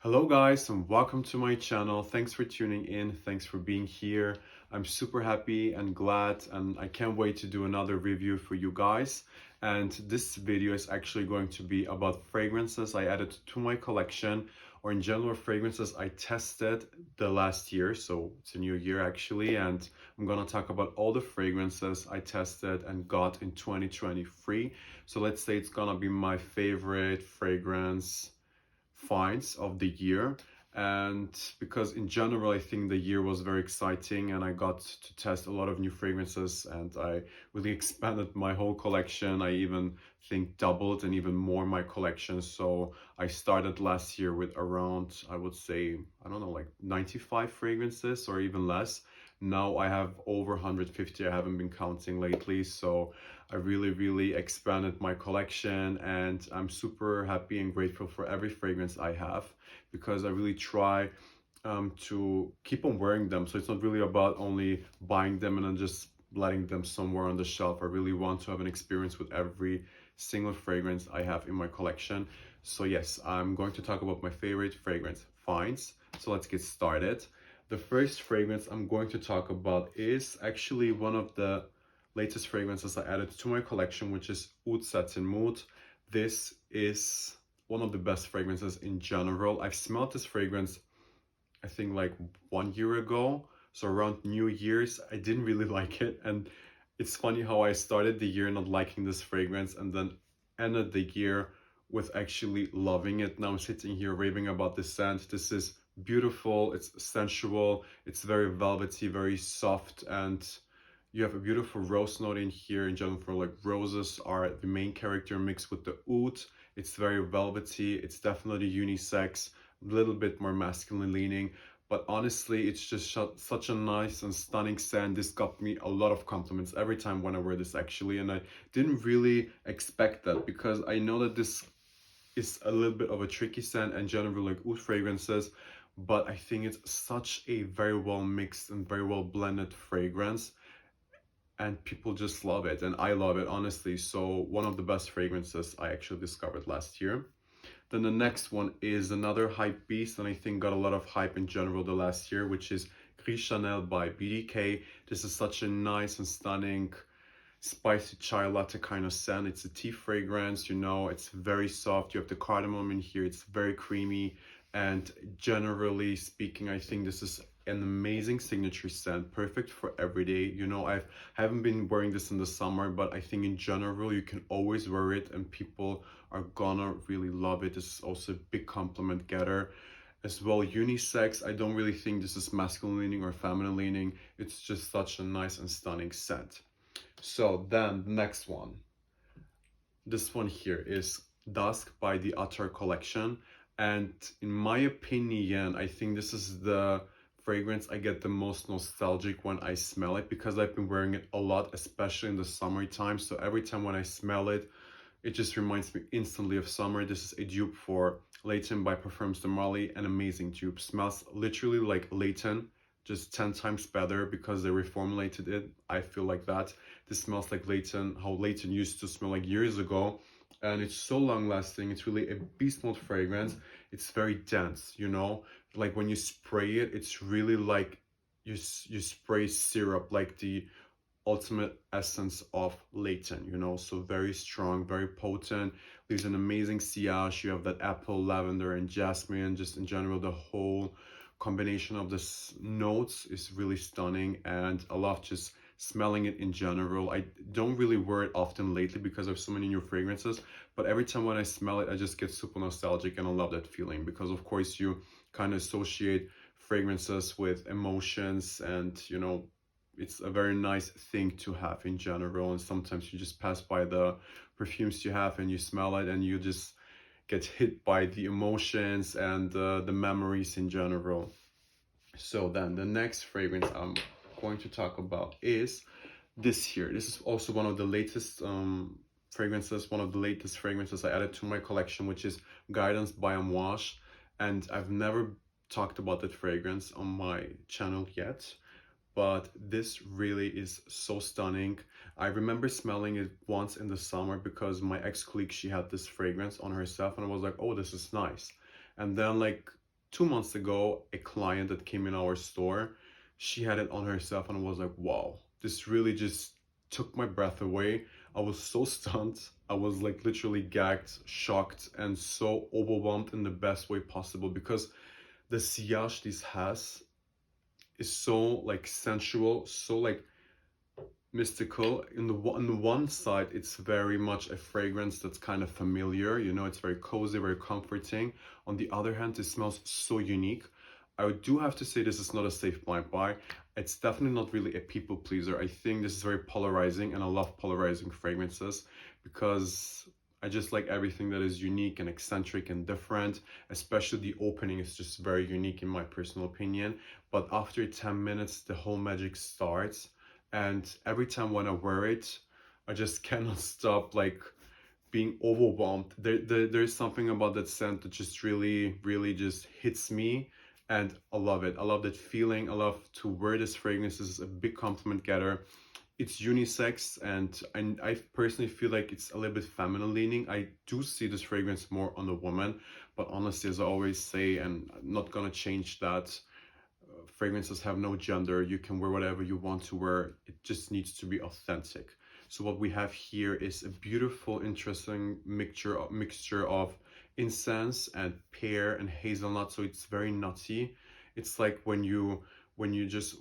Hello guys and welcome to my channel. Thanks for tuning in. Thanks for being here. I'm super happy and glad and I can't wait to do another review for you guys. And this video is actually going to be about fragrances I added to my collection, or in general fragrances I tested the last year. So it's a new year actually, and I'm gonna talk about all the fragrances I tested and got in 2023. So let's say it's gonna be my favorite fragrance finds of the year. And because in general I think the year was very exciting and I got to test a lot of new fragrances and I really expanded my whole collection. I even think doubled and even more my collection. So I started last year with around, I would say, I don't know, like 95 fragrances or even less. Now I have over 150. I haven't been counting lately, so I really expanded my collection, and I'm super happy and grateful for every fragrance I have, because I really try to keep on wearing them. So it's not really about only buying them and then just letting them somewhere on the shelf. I really want to have an experience with every single fragrance I have in my collection. So yes, I'm going to talk about my favorite fragrance finds. So let's get started. The first fragrance I'm going to talk about is actually one of the latest fragrances I added to my collection, which is Oud Satin Mood. This is one of the best fragrances in general. I've smelled this fragrance, I think like 1 year ago. So around New Year's, I didn't really like it. And it's funny how I started the year not liking this fragrance and then ended the year with actually loving it. Now I'm sitting here raving about this scent. This is beautiful, it's sensual, it's very velvety, very soft, and you have a beautiful rose note in here. In general, for like roses are the main character mixed with the oud. It's very velvety, it's definitely unisex, a little bit more masculine leaning, but honestly it's just such a nice and stunning scent. This got me a lot of compliments every time when I wear this actually, and I didn't really expect that because I know that this is a little bit of a tricky scent and generally like oud fragrances, but I think it's such a very well mixed and very well blended fragrance, and people just love it and I love it honestly. So one of the best fragrances I actually discovered last year. Then the next one is another hype beast, and I think got a lot of hype in general the last year, which is Gris Charnel by BDK. This is such a nice and stunning spicy chai latte kind of scent. It's a tea fragrance, you know, it's very soft. You have the cardamom in here, it's very creamy, and generally speaking I think this is an amazing signature scent, perfect for every day. You know, haven't been wearing this in the summer, but I think in general you can always wear it and people are gonna really love it. This is also a big compliment getter as well. Unisex, I don't really think this is masculine leaning or feminine leaning. It's just such a nice and stunning scent. So then the next one, this one here is Dusk by the Apres collection, and in my opinion I think this is the fragrance I get the most nostalgic when I smell it, because I've been wearing it a lot, especially in the summertime. So every time when I smell it, it just reminds me instantly of summer. This is a dupe for Layton by Parfums de Marly, an amazing dupe. Smells literally like Layton, just 10 times better because they reformulated it. I feel like that. This smells like Layton, how Layton used to smell like years ago. And it's so long lasting. It's really a beast mode fragrance. It's very dense, you know, like when you spray it, it's really like you spray syrup, like the ultimate essence of Layton, you know. So very strong, very potent, leaves an amazing sillage. You have that apple, lavender, and jasmine. Just in general, the whole combination of this notes is really stunning, and I love just smelling it in general. I don't really wear it often lately because I have so many new fragrances, but every time when I smell it I just get super nostalgic, and I love that feeling because of course you kind of associate fragrances with emotions, and you know, it's a very nice thing to have in general. And sometimes you just pass by the perfumes you have and you smell it and you just get hit by the emotions and the memories in general. So then the next fragrance I'm going to talk about is this here. This is also one of the latest fragrances, one of the latest fragrances I added to my collection, which is Guidance by Amouage. And I've never talked about that fragrance on my channel yet, but this really is so stunning. I remember smelling it once in the summer because my ex-colleague, she had this fragrance on herself and I was like, oh, this is nice. And then like 2 months ago, a client that came in our store, she had it on herself and I was like, wow, this really just took my breath away. I was so stunned. I was like literally gagged, shocked, and so overwhelmed in the best way possible, because the sillage this has is so like sensual, so like mystical. On the one side, it's very much a fragrance that's kind of familiar, you know, it's very cozy, very comforting. On the other hand, it smells so unique. I do have to say this is not a safe blind buy. It's definitely not really a people pleaser. I think this is very polarizing, and I love polarizing fragrances because I just like everything that is unique and eccentric and different. Especially the opening is just very unique in my personal opinion. But after 10 minutes, the whole magic starts. And every time when I wear it, I just cannot stop like being overwhelmed. There's something about that scent that just really just hits me, and I love it. I love that feeling. I love to wear this fragrance. This is a big compliment getter. It's unisex, and I personally feel like it's a little bit feminine leaning. I do see this fragrance more on a woman, but honestly, as I always say, and I'm not gonna change that, fragrances have no gender. You can wear whatever you want to wear. It just needs to be authentic. So what we have here is a beautiful, interesting mixture of incense and pear and hazelnut. So it's very nutty. It's like when you just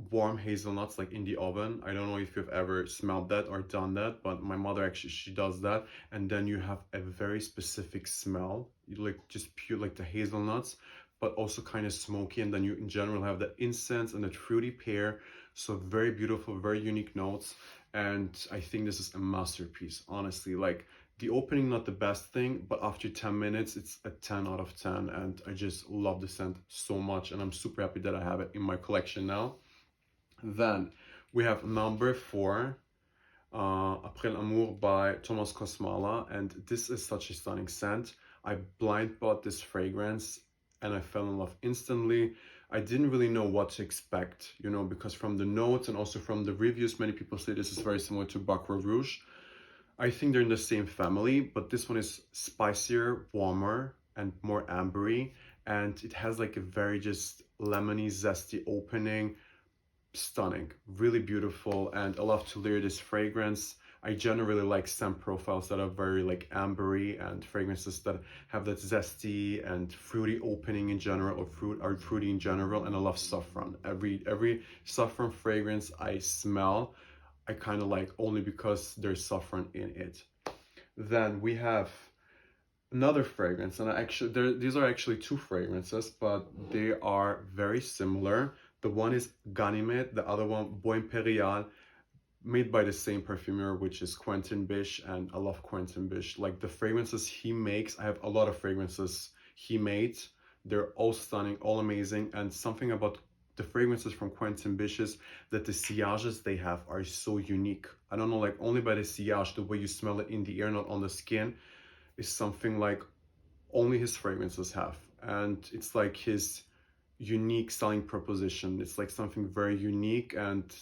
warm hazelnuts like in the oven. I don't know if you've ever smelled that or done that, but my mother actually, she does that. And then you have a very specific smell. You like just pure like the hazelnuts, but also kind of smoky, and then you in general have that incense and that fruity pear. So very beautiful, very unique notes, and I think this is a masterpiece, honestly. Like the opening, not the best thing, but after 10 minutes, it's a 10 out of 10, and I just love the scent so much, and I'm super happy that I have it in my collection now. Then we have number 4, Apres Amour by Thomas Kosmala, and this is such a stunning scent. I blind bought this fragrance and I fell in love instantly. I didn't really know what to expect, you know, because from the notes and also from the reviews, many people say this is very similar to Barrois Rouge. I think they're in the same family, but this one is spicier, warmer, and more ambery, and it has like a very just lemony, zesty opening. Stunning, really beautiful, and I love to layer this fragrance. I generally like scent profiles that are very like ambery, and fragrances that have that zesty and fruity opening in general, or fruity in general. And I love saffron. Every saffron fragrance I smell, I kind of like only because there's saffron in it. Then we have another fragrance, and these are actually 2 fragrances, but they are very similar. The one is Ganymede, the other one Bois Imperial, made by the same perfumer, which is Quentin Bisch, and I love Quentin Bisch. Like the fragrances he makes, I have a lot of fragrances he made. They're all stunning, all amazing, and something about the fragrances from Quentin Bisch is that the sillages they have are so unique. I don't know, like only by the sillage, the way you smell it in the air, not on the skin, is something like only his fragrances have. And it's like his unique selling proposition. It's like something very unique, and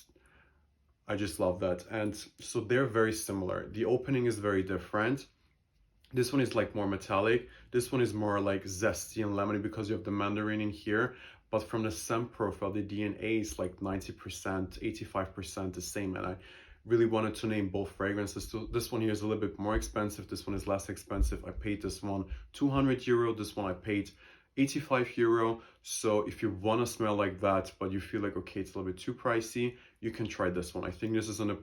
I just love that. And so they're very similar. The opening is very different. This one is like more metallic. This one is more like zesty and lemony because you have the mandarin in here. But from the scent profile, the DNA is like 90%, 85% the same. And I really wanted to name both fragrances. So this one here is a little bit more expensive. This one is less expensive. I paid this one 200 euro. This one I paid 85 euro. So if you want to smell like that, but you feel like, okay, it's a little bit too pricey, you can try this one. I think this is a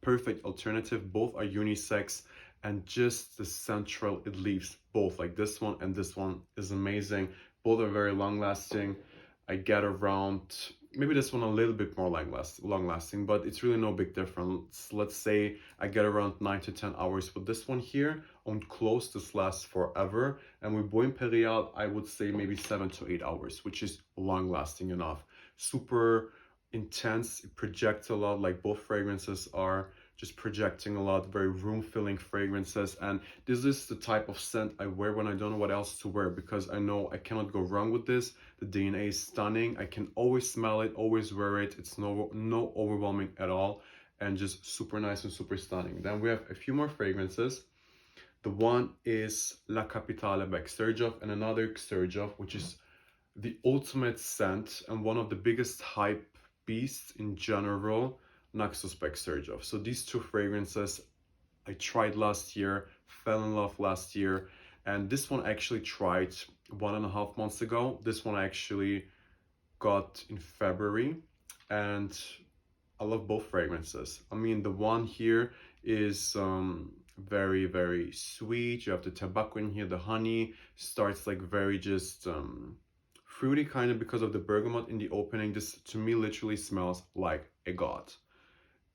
perfect alternative. Both are unisex, and just the central it leaves, both like this one and this one, is amazing. Both are very long lasting. I get around, maybe this one a little bit more long lasting, but it's really no big difference. Let's say I get around 9 to 10 hours with this one here. On close, this lasts forever. And with Bois Imperial, I would say maybe 7 to 8 hours, which is long lasting enough. Super intense, it projects a lot, like both fragrances are just projecting a lot, very room-filling fragrances. And this is the type of scent I wear when I don't know what else to wear, because I know I cannot go wrong with this. The DNA is stunning. I can always smell it, always wear it. It's no overwhelming at all, and just super nice and super stunning. Then we have a few more fragrances. The one is La Capitale by Xerjoff, and another Xerjoff, which is the ultimate scent and one of the biggest hype beasts in general, Naxos by Xerjoff. So these two fragrances I tried last year, fell in love last year, and this one I actually tried 1.5 months ago. This one I actually got in February, and I love both fragrances. I mean, the one here is very, very sweet. You have the tobacco in here, the honey starts like very just fruity kind of because of the bergamot in the opening. This to me literally smells like a god.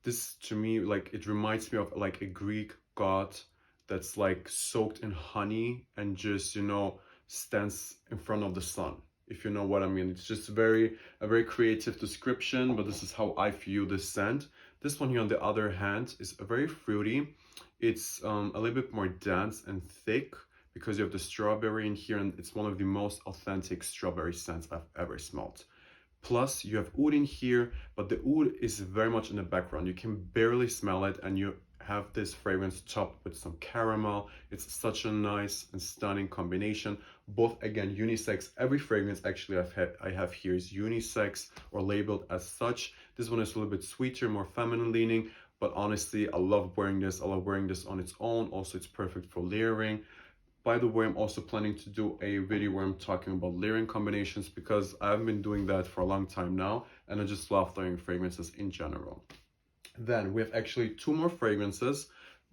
This to me, like, it reminds me of like a Greek god that's like soaked in honey and just, you know, stands in front of the sun, if you know what I mean. It's just a very creative description, but this is how I view this scent. This one here on the other hand is very fruity. It's a little bit more dense and thick because you have the strawberry in here, and it's one of the most authentic strawberry scents I've ever smelled. Plus you have oud in here, but the oud is very much in the background. You can barely smell it, and you have this fragrance topped with some caramel. It's such a nice and stunning combination. Both again unisex. Every fragrance actually I have here is unisex or labeled as such. This one is a little bit sweeter, more feminine leaning, but honestly I love wearing this. I love wearing this on its own. Also it's perfect for layering. By the way, I'm also planning to do a video where I'm talking about layering combinations because I've been doing that for a long time now, and I just love layering fragrances in general. Then we have actually two more fragrances,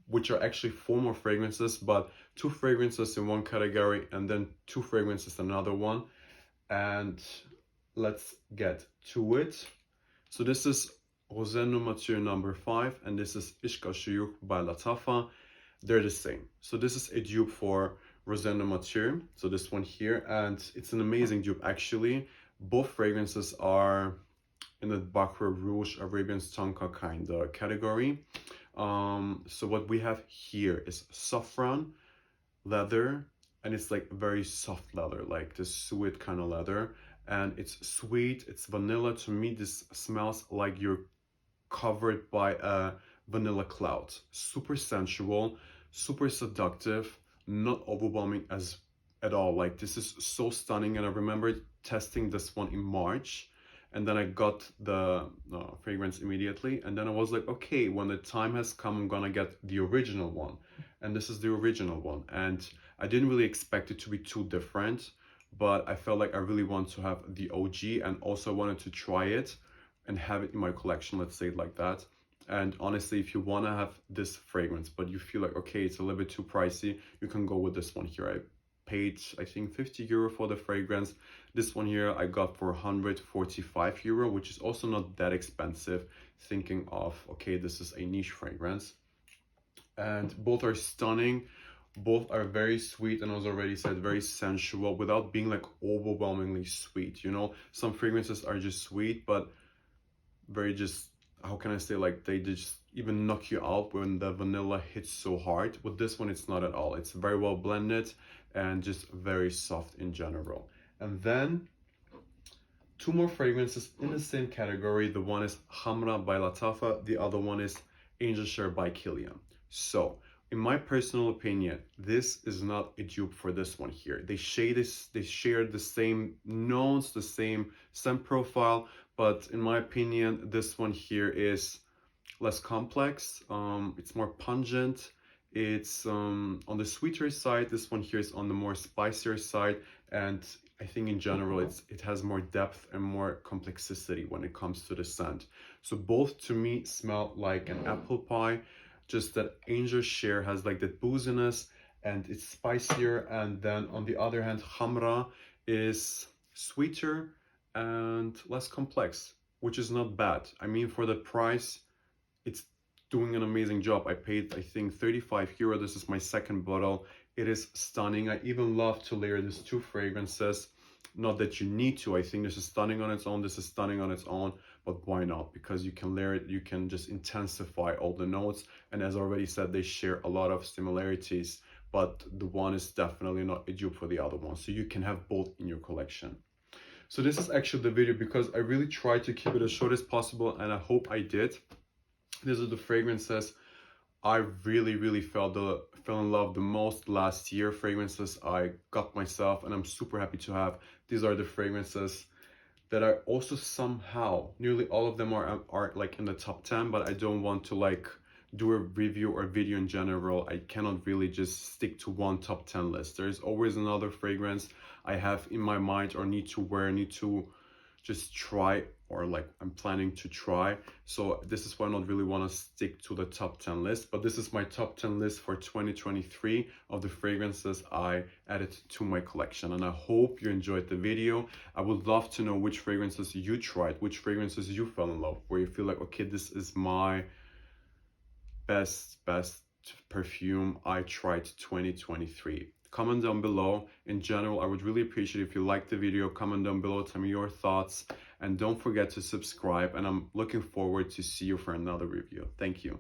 which are actually four more fragrances, but two fragrances in one category and then two fragrances in another one. And let's get to it. So this is Rosendo Mateu number 5, and this is Ishq Shuyukh by Lattafa. They're the same. So this is a dupe for Rosendo Mateu, so this one here, and it's an amazing dupe actually. Both fragrances are in the Bakra Rouge Arabian Tonka kind of category. So what we have here is saffron leather, and it's like very soft leather, like this sweet kind of leather, and it's sweet, it's vanilla. To me this smells like you're covered by a vanilla cloud. Super sensual, super seductive, not overwhelming at all. Like this is so stunning, and I remember testing this one in March, and then I got the fragrance immediately, and then I was like, okay, when the time has come, I'm gonna get the original one, and this is the original one. And I didn't really expect it to be too different, but I felt like I really want to have the OG, and also wanted to try it and have it in my collection, let's say it like that. And honestly, if you want to have this fragrance but you feel like, okay, it's a little bit too pricey, you can go with this one here. I paid, I think, 50 euro for the fragrance. This one here I got for 145 euro, which is also not that expensive, thinking of, okay, this is a niche fragrance. And both are stunning. Both are very sweet, and as already said, very sensual without being like overwhelmingly sweet. You know, some fragrances are just sweet, but very just, how can I say, like they just even knock you out when the vanilla hits so hard. With this one, it's not at all. It's very well blended and just very soft in general. And then two more fragrances in the same category. The one is Khamrah by Lattafa. The other one is Angel Share by Kilian. So in my personal opinion, this is not a dupe for this one here. They share the same notes, the same scent profile, but in my opinion, this one here is less complex. It's more pungent. It's on the sweeter side. This one here is on the more spicier side, and I think in general it has more depth and more complexity when it comes to the scent. So both to me smell like an apple pie, just that Angel Share has like that booziness and it's spicier, and then on the other hand Khamrah is sweeter and less complex, which is not bad. I mean, for the price, it's doing an amazing job. I paid, I think, 35 euro. This is my second bottle. It is stunning. I even love to layer these two fragrances. Not that you need to. I think this is stunning on its own. This is stunning on its own, but why not? Because you can layer it, you can just intensify all the notes. And as I already said, they share a lot of similarities, but the one is definitely not a dupe for the other one. So you can have both in your collection. So this is actually the video because I really tried to keep it as short as possible, and I hope I did. These are the fragrances I really fell in love the most last year fragrances I got myself, and I'm super happy to have. These are the fragrances that are also somehow, nearly all of them are like in the top 10, but I don't want to like do a review or video in general. I cannot really just stick to one top 10 list. There's always another fragrance I have in my mind or need to wear, need to just try, or like I'm planning to try. So this is why I don't really want to stick to the top 10 list, but this is my top 10 list for 2023 of the fragrances I added to my collection. And I hope you enjoyed the video. I would love to know which fragrances you tried, which fragrances you fell in love, where you feel like, okay, this is my best perfume I tried 2023. Comment down below. In general, I would really appreciate if you liked the video. Comment down below, tell me your thoughts, and don't forget to subscribe, and I'm looking forward to see you for another review. Thank you.